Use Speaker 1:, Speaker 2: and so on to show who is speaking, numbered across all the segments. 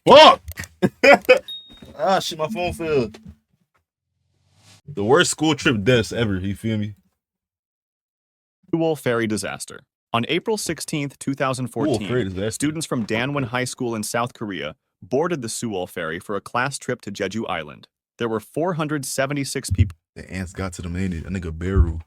Speaker 1: Fuck! Ah, shit, my phone fell. The worst school trip deaths ever, you feel me?
Speaker 2: Sewol Ferry disaster. On April 16, 2014,
Speaker 1: disaster.
Speaker 2: students from Danwon High School in South Korea boarded the Sewol Ferry for a class trip to Jeju Island. There were 476 people.
Speaker 1: The ants got to them, ain't it? A nigga barrel.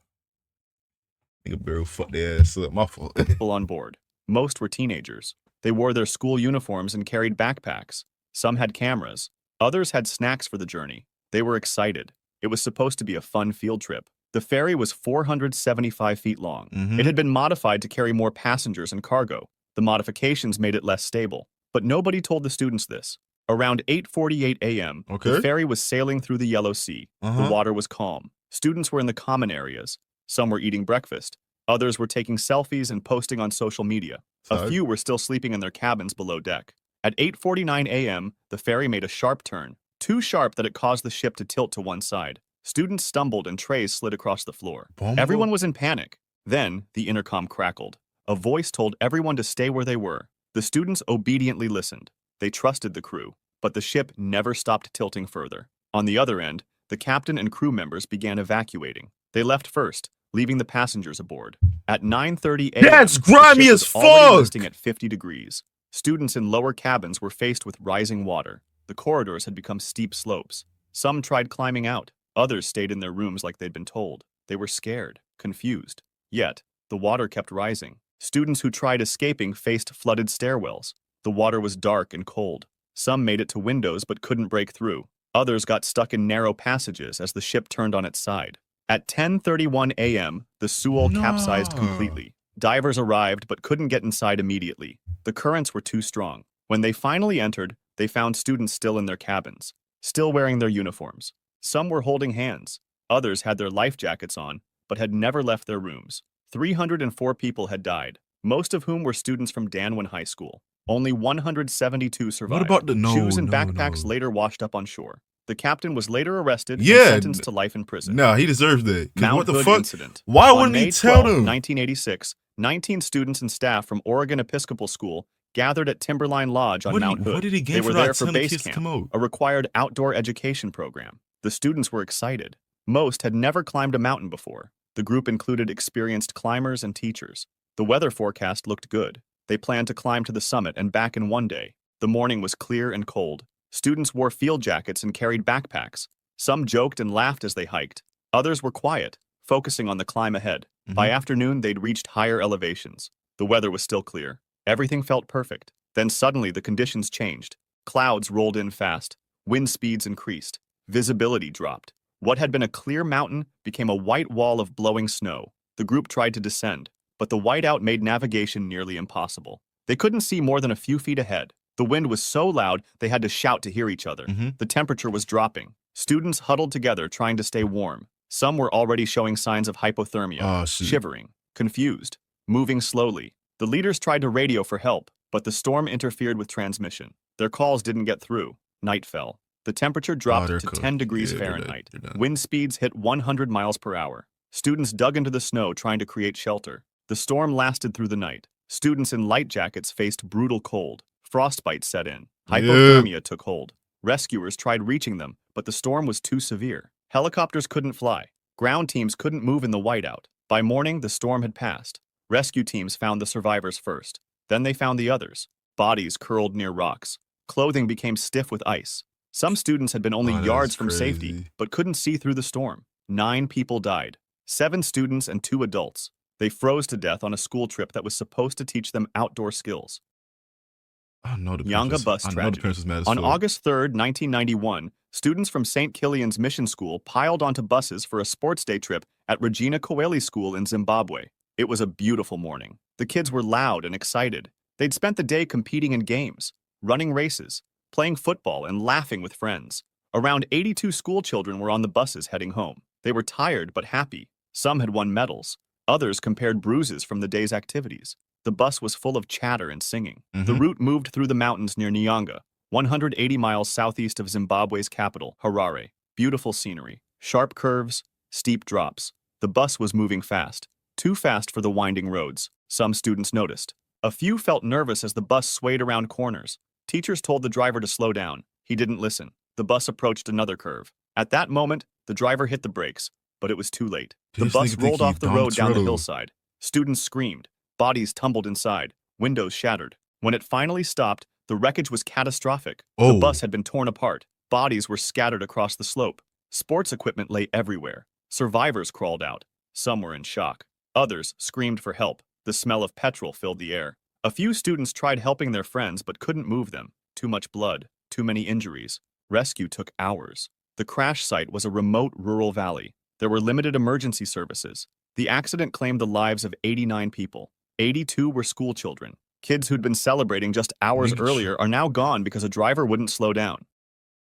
Speaker 1: Nigga barrel fucked their ass up. My fault.
Speaker 2: On board. Most were teenagers. They wore their school uniforms and carried backpacks. Some had cameras. Others had snacks for the journey. They were excited. It was supposed to be a fun field trip. The ferry was 475 feet long. It had been modified to carry more passengers and cargo. The modifications made it less stable. But nobody told the students this. Around 8:48 a.m., the ferry was sailing through the Yellow Sea. The water was calm. Students were in the common areas. Some were eating breakfast. Others were taking selfies and posting on social media. A few were still sleeping in their cabins below deck. At 8:49 a.m., the ferry made a sharp turn, too sharp that it caused the ship to tilt to one side. Students stumbled and trays slid across the floor. Everyone was in panic. Then, the intercom crackled. A voice told everyone to stay where they were. The students obediently listened. They trusted the crew, but the ship never stopped tilting further. On the other end, the captain and crew members began evacuating. They left first, leaving the passengers aboard. At 9:30 a.m.,
Speaker 1: that's grimy as fuck!
Speaker 2: Listing at 50 degrees. Students in lower cabins were faced with rising water. The corridors had become steep slopes. Some tried climbing out. Others stayed in their rooms like they'd been told. They were scared, confused. Yet, the water kept rising. Students who tried escaping faced flooded stairwells. The water was dark and cold. Some made it to windows but couldn't break through. Others got stuck in narrow passages as the ship turned on its side. At 10:31 a.m., the Sewol capsized completely. Divers arrived but couldn't get inside immediately. The currents were too strong. When they finally entered, they found students still in their cabins, still wearing their uniforms. Some were holding hands. Others had their life jackets on, but had never left their rooms. 304 people had died, most of whom were students from Danwon High School. Only 172 survived.
Speaker 1: What about the
Speaker 2: shoes and backpacks later washed up on shore. The captain was later arrested and
Speaker 1: Yeah.
Speaker 2: sentenced to life in prison.
Speaker 1: Nah, he deserves that. 'Cause
Speaker 2: Mount
Speaker 1: what the
Speaker 2: Hood
Speaker 1: fuck?
Speaker 2: incident.
Speaker 1: Why
Speaker 2: On
Speaker 1: wouldn't
Speaker 2: May
Speaker 1: he tell
Speaker 2: 12,
Speaker 1: them?
Speaker 2: 1986, 19 students and staff from Oregon Episcopal School gathered at Timberline Lodge on Mount Hood.
Speaker 1: What did he
Speaker 2: They
Speaker 1: gain
Speaker 2: were
Speaker 1: for
Speaker 2: there
Speaker 1: not
Speaker 2: for
Speaker 1: telling the
Speaker 2: base
Speaker 1: kids to
Speaker 2: camp,
Speaker 1: come out?
Speaker 2: a required outdoor education program. The students were excited. Most had never climbed a mountain before. The group included experienced climbers and teachers. The weather forecast looked good. They planned to climb to the summit and back in one day. The morning was clear and cold. Students wore field jackets and carried backpacks. Some joked and laughed as they hiked. Others were quiet, focusing on the climb ahead. By afternoon, they'd reached higher elevations. The weather was still clear. Everything felt perfect. Then suddenly the conditions changed. Clouds rolled in fast. Wind speeds increased. Visibility dropped. What had been a clear mountain became a white wall of blowing snow. The group tried to descend, but the whiteout made navigation nearly impossible. They couldn't see more than a few feet ahead. The wind was so loud they had to shout to hear each other. The temperature was dropping. Students huddled together trying to stay warm. Some were already showing signs of hypothermia, shivering, confused, moving slowly. The leaders tried to radio for help, but the storm interfered with transmission. Their calls didn't get through. Night fell. The temperature dropped to 10 degrees Fahrenheit. Wind speeds hit 100 miles per hour. Students dug into the snow trying to create shelter. The storm lasted through the night. Students in light jackets faced brutal cold. Frostbite set in. Hypothermia took hold. Rescuers tried reaching them, but the storm was too severe. Helicopters couldn't fly. Ground teams couldn't move in the whiteout. By morning, the storm had passed. Rescue teams found the survivors first. Then they found the others. Bodies curled near rocks. Clothing became stiff with ice. Some students had been only yards from safety, but couldn't see through the storm. 9 people died. 7 students and 2 adults. They froze to death on a school trip that was supposed to teach them outdoor skills. Yanga bus tragedy. On August 3, 1991, students from St. Kilian's Mission School piled onto buses for a sports day trip at Regina Coeli School in Zimbabwe. It was a beautiful morning. The kids were loud and excited. They'd spent the day competing in games, running races, playing football, and laughing with friends. Around 82 school children were on the buses heading home. They were tired but happy. Some had won medals. Others compared bruises from the day's activities. The bus was full of chatter and singing. The route moved through the mountains near Nyanga, 180 miles southeast of Zimbabwe's capital, Harare. Beautiful scenery, sharp curves, steep drops. The bus was moving fast, too fast for the winding roads. Some students noticed. A few felt nervous as the bus swayed around corners. Teachers told the driver to slow down. He didn't listen. The bus approached another curve. At that moment, the driver hit the brakes, but it was too late. The
Speaker 1: This
Speaker 2: bus
Speaker 1: nigga think
Speaker 2: rolled
Speaker 1: he
Speaker 2: off the
Speaker 1: Dom
Speaker 2: road down the
Speaker 1: Toretto.
Speaker 2: hillside. Students screamed. Bodies tumbled inside. Windows shattered. When it finally stopped, the wreckage was catastrophic. The
Speaker 1: Oh.
Speaker 2: bus had been torn apart. Bodies were scattered across the slope. Sports equipment lay everywhere. Survivors crawled out. Some were in shock. Others screamed for help. The smell of petrol filled the air. A few students tried helping their friends but couldn't move them. Too much blood. Too many injuries. Rescue took hours. The crash site was a remote rural valley. There were limited emergency services. The accident claimed the lives of 89 people. 82 were school children. Kids who'd been celebrating just hours
Speaker 1: Nigga,
Speaker 2: earlier are now gone because a driver wouldn't slow down.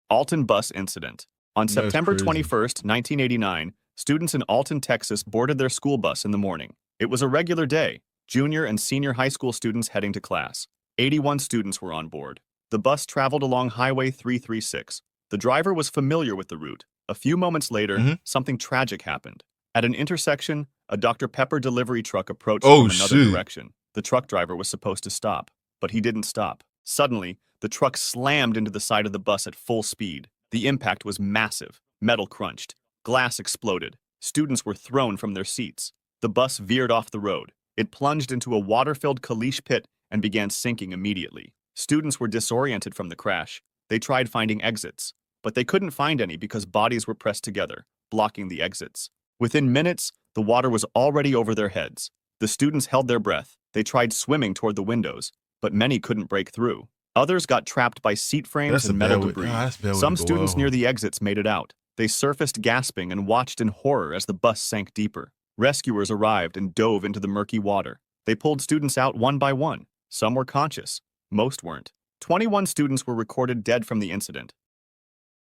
Speaker 2: Alton Bus Incident. On
Speaker 1: That's
Speaker 2: September
Speaker 1: crazy.
Speaker 2: 21st, 1989, students in Alton, Texas boarded their school bus in the morning. It was a regular day. Junior and senior high school students heading to class. 81 students were on board. The bus traveled along Highway 336. The driver was familiar with the route. A few moments later, something tragic happened. At an intersection, a Dr. Pepper delivery truck approached
Speaker 1: Oh,
Speaker 2: from another
Speaker 1: shit.
Speaker 2: direction. The truck driver was supposed to stop, but he didn't stop. Suddenly, the truck slammed into the side of the bus at full speed. The impact was massive. Metal crunched. Glass exploded. Students were thrown from their seats. The bus veered off the road. It plunged into a water-filled caliche pit and began sinking immediately. Students were disoriented from the crash. They tried finding exits, but they couldn't find any because bodies were pressed together, blocking the exits. Within minutes, the water was already over their heads. The students held their breath. They tried swimming toward the windows, but many couldn't break through. Others got trapped by seat frames
Speaker 1: That's a
Speaker 2: and metal
Speaker 1: bad way-
Speaker 2: debris.
Speaker 1: that's a bad way
Speaker 2: Some
Speaker 1: to go
Speaker 2: students
Speaker 1: out.
Speaker 2: near the exits made it out. They surfaced gasping and watched in horror as the bus sank deeper. Rescuers arrived and dove into the murky water. They pulled students out one by one. Some were conscious. Most weren't. 21 students were recorded dead from the incident.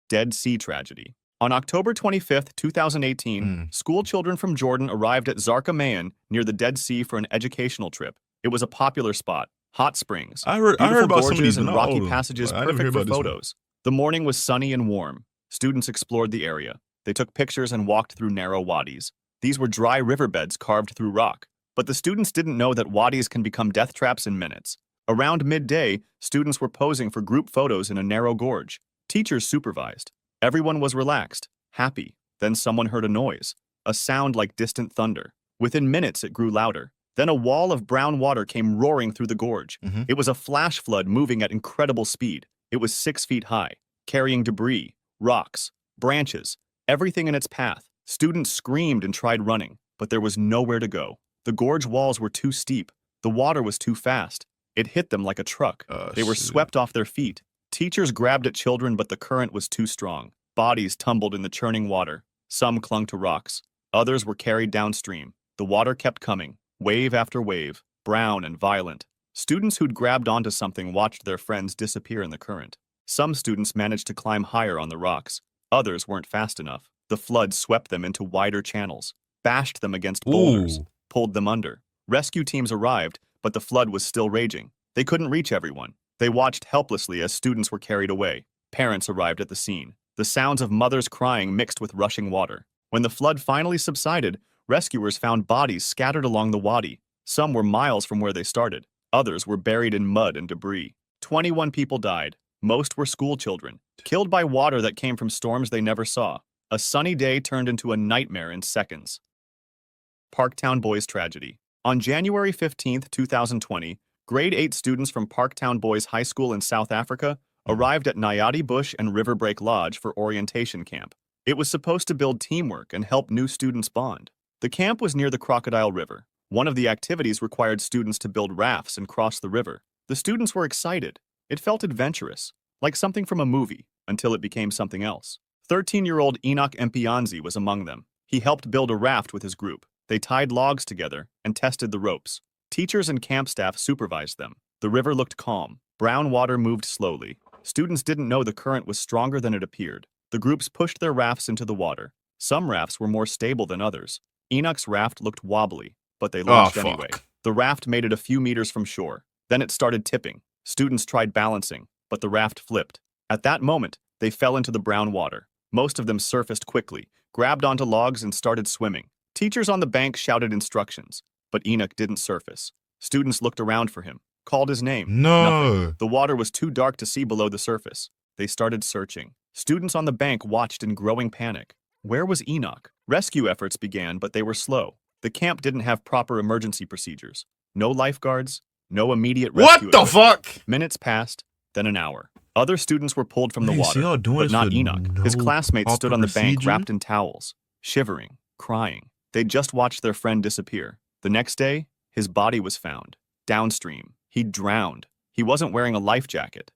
Speaker 2: Dead Sea Tragedy. On October 25, 2018, school children from Jordan arrived at Zarqa Mayan near the Dead Sea for an educational trip. It was a popular spot. Hot springs,
Speaker 1: I heard
Speaker 2: beautiful
Speaker 1: about some of
Speaker 2: gorges,
Speaker 1: these,
Speaker 2: and
Speaker 1: but not all
Speaker 2: rocky
Speaker 1: of them.
Speaker 2: passages
Speaker 1: Like, I never heard
Speaker 2: perfect for
Speaker 1: about this one.
Speaker 2: photos. The morning was sunny and warm. Students explored the area. They took pictures and walked through narrow wadis. These were dry riverbeds carved through rock. But the students didn't know that wadis can become death traps in minutes. Around midday, students were posing for group photos in a narrow gorge. Teachers supervised. Everyone was relaxed, happy. Then someone heard a noise, a sound like distant thunder. Within minutes, it grew louder. Then a wall of brown water came roaring through the gorge. It was a flash flood moving at incredible speed. It was 6 feet high, carrying debris, rocks, branches, everything in its path. Students screamed and tried running, but there was nowhere to go. The gorge walls were too steep. The water was too fast. It hit them like a truck. They were
Speaker 1: Shit.
Speaker 2: swept off their feet. Teachers grabbed at children, but the current was too strong. Bodies tumbled in the churning water. Some clung to rocks. Others were carried downstream. The water kept coming, wave after wave, brown and violent. Students who'd grabbed onto something watched their friends disappear in the current. Some students managed to climb higher on the rocks. Others weren't fast enough. The flood swept them into wider channels, bashed them against boulders,
Speaker 1: Ooh.
Speaker 2: pulled them under. Rescue teams arrived, but the flood was still raging. They couldn't reach everyone. They watched helplessly as students were carried away. Parents arrived at the scene. The sounds of mothers crying mixed with rushing water. When the flood finally subsided, rescuers found bodies scattered along the wadi. Some were miles from where they started. Others were buried in mud and debris. 21 people died. Most were school children, killed by water that came from storms they never saw. A sunny day turned into a nightmare in seconds. Parktown Boys Tragedy. On January 15, 2020, grade 8 students from Parktown Boys High School in South Africa arrived at Nyati Bush and Riverbreak Lodge for orientation camp. It was supposed to build teamwork and help new students bond. The camp was near the Crocodile River. One of the activities required students to build rafts and cross the river. The students were excited. It felt adventurous, like something from a movie, until it became something else. 13-year-old Enoch Mpianzi was among them. He helped build a raft with his group. They tied logs together and tested the ropes. Teachers and camp staff supervised them. The river looked calm. Brown water moved slowly. Students didn't know the current was stronger than it appeared. The groups pushed their rafts into the water. Some rafts were more stable than others. Enoch's raft looked wobbly, but they launched anyway. The raft made it a few meters from shore. Then it started tipping. Students tried balancing, but the raft flipped. At that moment, they fell into the brown water. Most of them surfaced quickly, grabbed onto logs, and started swimming. Teachers on the bank shouted instructions, but Enoch didn't surface. Students looked around for him. called his name. Nothing.
Speaker 1: No.
Speaker 2: The water was too dark to see below the surface. They started searching. Students on the bank watched in growing panic. Where was Enoch? Rescue efforts began, but they were slow. The camp didn't have proper emergency procedures. No lifeguards, no immediate rescue
Speaker 1: What the
Speaker 2: equipment.
Speaker 1: fuck?
Speaker 2: Minutes passed, then an hour. Other students were pulled from the
Speaker 1: Man, so
Speaker 2: water,
Speaker 1: y'all doing
Speaker 2: but
Speaker 1: this
Speaker 2: not
Speaker 1: for
Speaker 2: Enoch. His
Speaker 1: no
Speaker 2: classmates stood
Speaker 1: proper
Speaker 2: on the bank
Speaker 1: procedure?
Speaker 2: wrapped in towels, shivering, crying. They'd just watched their friend disappear. The next day, his body was found. Downstream. He'd drowned. He wasn't wearing a life jacket.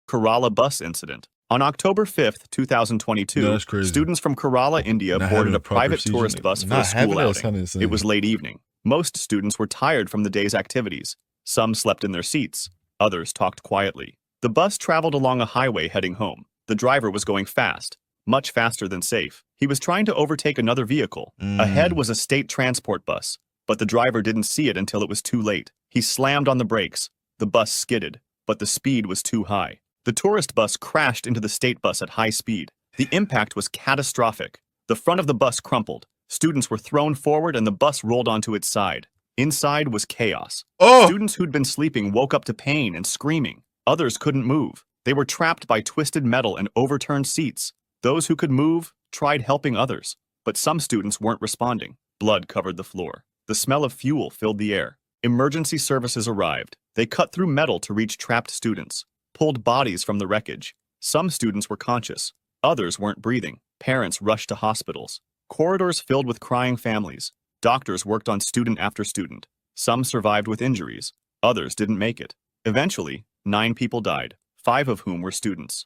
Speaker 2: Kerala bus incident. On October 5th, 2022,
Speaker 1: No, that's crazy.
Speaker 2: students from Kerala, India
Speaker 1: Not
Speaker 2: boarded
Speaker 1: having
Speaker 2: a
Speaker 1: proper
Speaker 2: private
Speaker 1: procedure,
Speaker 2: tourist bus for a
Speaker 1: not having
Speaker 2: school
Speaker 1: that
Speaker 2: outing.
Speaker 1: sounds insane.
Speaker 2: It was late evening. Most students were tired from the day's activities. Some slept in their seats. Others talked quietly. The bus traveled along a highway heading home. The driver was going fast, much faster than safe. He was trying to overtake another vehicle. Ahead was a state transport bus, but the driver didn't see it until it was too late. He slammed on the brakes. The bus skidded, but the speed was too high. The tourist bus crashed into the state bus at high speed. The impact was catastrophic. The front of the bus crumpled. Students were thrown forward and the bus rolled onto its side. Inside was chaos.
Speaker 1: Oh!
Speaker 2: Students who'd been sleeping woke up to pain and screaming. Others couldn't move. They were trapped by twisted metal and overturned seats. Those who could move tried helping others, but some students weren't responding. Blood covered the floor. The smell of fuel filled the air. Emergency services arrived. They cut through metal to reach trapped students, pulled bodies from the wreckage. Some students were conscious. Others weren't breathing. Parents rushed to hospitals. Corridors filled with crying families. Doctors worked on student after student. Some survived with injuries. Others didn't make it. Eventually, 9 people died, 5 of whom were students.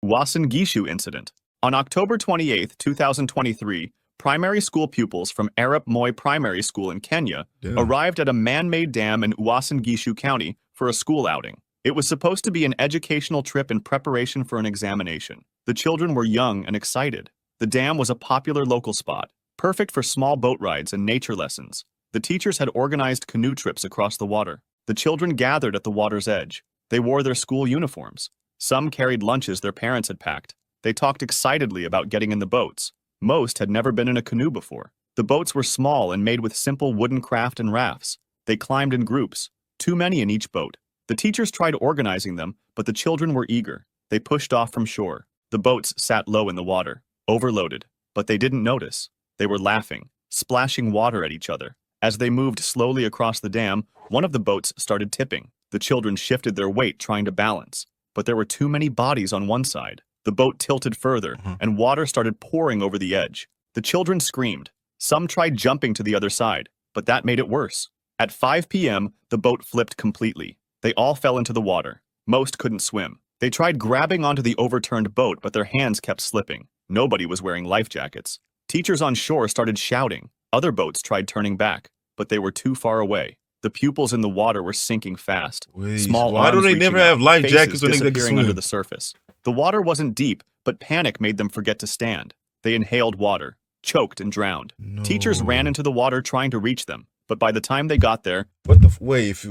Speaker 2: Uasin Gishu incident. On October 28, 2023, primary school pupils from Abmaj Primary School in Kenya arrived at a man-made dam in Uasin Gishu County for a school outing. It was supposed to be an educational trip in preparation for an examination. The children were young and excited. The dam was a popular local spot, perfect for small boat rides and nature lessons. The teachers had organized canoe trips across the water. The children gathered at the water's edge. They wore their school uniforms. Some carried lunches their parents had packed. They talked excitedly about getting in the boats. Most had never been in a canoe before. The boats were small and made with simple wooden craft and rafts. They climbed in groups, too many in each boat. The teachers tried organizing them, but the children were eager. They pushed off from shore. The boats sat low in the water, overloaded, but they didn't notice. They were laughing, splashing water at each other. As they moved slowly across the dam, one of the boats started tipping. The children shifted their weight trying to balance, but there were too many bodies on one side. The boat tilted further, and water started pouring over the edge. The children screamed. Some tried jumping to the other side, but that made it worse. At 5 p.m., the boat flipped completely. They all fell into the water. Most couldn't swim. They tried grabbing onto the overturned boat, but their hands kept slipping. Nobody was wearing life jackets. Teachers on shore started shouting. Other boats tried turning back, but they were too far away. The pupils in the water were sinking fast. Small
Speaker 1: why do
Speaker 2: arms
Speaker 1: they
Speaker 2: reaching
Speaker 1: never
Speaker 2: out,
Speaker 1: have life
Speaker 2: faces
Speaker 1: jackets when they can
Speaker 2: disappearing under
Speaker 1: swim?
Speaker 2: the surface. The water wasn't deep, but panic made them forget to stand. They inhaled water, choked and drowned.
Speaker 1: No.
Speaker 2: Teachers ran into the water trying to reach them, but by the time they got there,
Speaker 1: What the wait?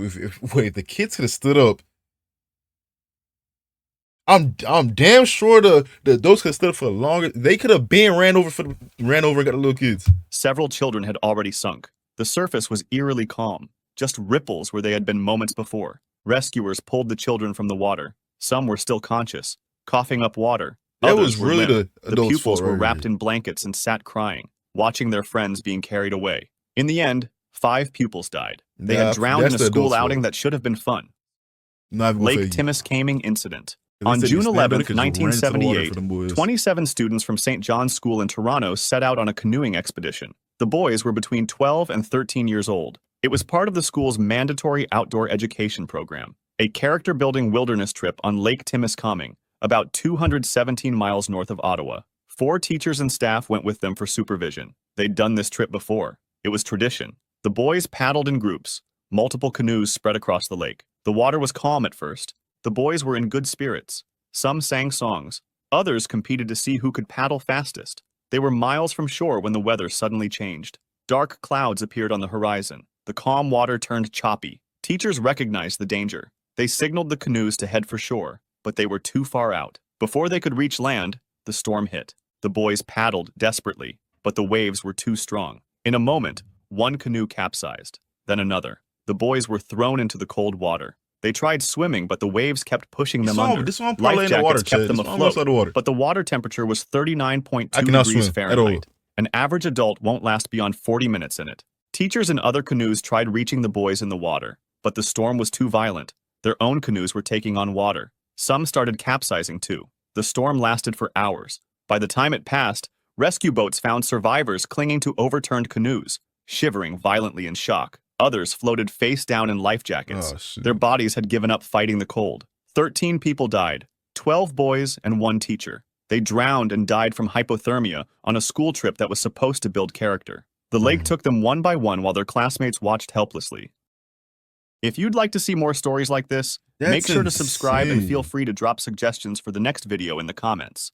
Speaker 1: Wait, the kids could have stood up. I'm damn sure those could have stood up for longer. They could have been ran over and got the little kids.
Speaker 2: several children had already sunk. The surface was eerily calm, just ripples where they had been moments before. Rescuers pulled the children from the water. Some were still conscious, coughing up water.
Speaker 1: That
Speaker 2: Others
Speaker 1: was
Speaker 2: were
Speaker 1: really
Speaker 2: limp.
Speaker 1: the
Speaker 2: The
Speaker 1: adults'
Speaker 2: pupils
Speaker 1: fault
Speaker 2: were
Speaker 1: right
Speaker 2: wrapped
Speaker 1: here.
Speaker 2: in blankets and sat crying, watching their friends being carried away. In the end, 5 pupils died. They
Speaker 1: Nah,
Speaker 2: had drowned in
Speaker 1: that's
Speaker 2: a
Speaker 1: the
Speaker 2: school
Speaker 1: adults'
Speaker 2: outing
Speaker 1: fault.
Speaker 2: that should have been fun.
Speaker 1: Not even gonna
Speaker 2: Lake
Speaker 1: fake you.
Speaker 2: Timiskaming incident.
Speaker 1: At least
Speaker 2: On
Speaker 1: they
Speaker 2: June
Speaker 1: can stand up,
Speaker 2: 11,
Speaker 1: they could just run into the water
Speaker 2: 1978,
Speaker 1: for them boys.
Speaker 2: 27 students from St. John's School in Toronto set out on a canoeing expedition. The boys were between 12 and 13 years old. It was part of the school's mandatory outdoor education program, a character-building wilderness trip on Lake Timiskaming, about 217 miles north of Ottawa. 4 teachers and staff went with them for supervision. They'd done this trip before. It was tradition. The boys paddled in groups. Multiple canoes spread across the lake. The water was calm at first. The boys were in good spirits. Some sang songs. Others competed to see who could paddle fastest. They were miles from shore when the weather suddenly changed. Dark clouds appeared on the horizon. The calm water turned choppy. Teachers recognized the danger. They signaled the canoes to head for shore, but they were too far out. Before they could reach land, the storm hit. The boys paddled desperately, but the waves were too strong. In a moment, one canoe capsized, then another. The boys were thrown into the cold water. They tried swimming, but the waves kept pushing them under.
Speaker 1: This one
Speaker 2: Life
Speaker 1: parlay in the water,
Speaker 2: jackets kept
Speaker 1: Chad.
Speaker 2: them
Speaker 1: This one
Speaker 2: afloat,
Speaker 1: outside the water.
Speaker 2: but the water temperature was 39.2
Speaker 1: I cannot
Speaker 2: degrees
Speaker 1: swim at all.
Speaker 2: Fahrenheit. An average adult won't last beyond 40 minutes in it. Teachers in other canoes tried reaching the boys in the water, but the storm was too violent. Their own canoes were taking on water. Some started capsizing too. The storm lasted for hours. By the time it passed, rescue boats found survivors clinging to overturned canoes, shivering violently in shock. Others floated face down in life jackets.
Speaker 1: Oh, shit.
Speaker 2: Their bodies had given up fighting the cold. 13 people died, 12 boys and 1 teacher. They drowned and died from hypothermia on a school trip that was supposed to build character. The lake took them one by one while their classmates watched helplessly. If you'd like to see more stories like this, make sure to subscribe and feel free to drop suggestions for the next video in the comments.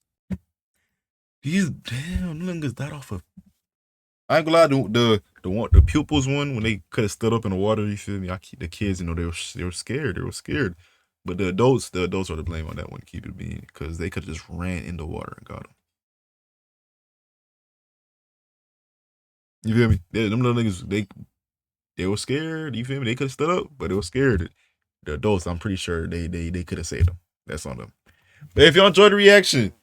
Speaker 1: These damn niggas died off of. I ain't gonna lie, the pupils one when they could have stood up in the water. You feel me? I keep the kids, you know, they were scared. They were scared. But the adults are to blame on that one. Keep it being because they could have just ran in the water and got them. You feel me? Them little niggas, they were scared. You feel me? They could have stood up, but they were scared. The adults, I'm pretty sure they could have saved them. That's on them. But if y'all enjoyed the reaction,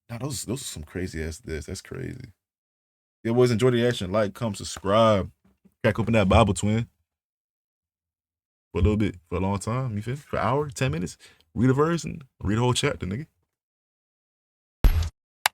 Speaker 1: now those are some crazy ass this. That's crazy. Yeah, boys, enjoy the reaction. Like, comment, subscribe. Crack open that Bible, twin. For a little bit, for a long time. You feel me? For an hour, 10 minutes. Read a verse and read a whole chapter, nigga.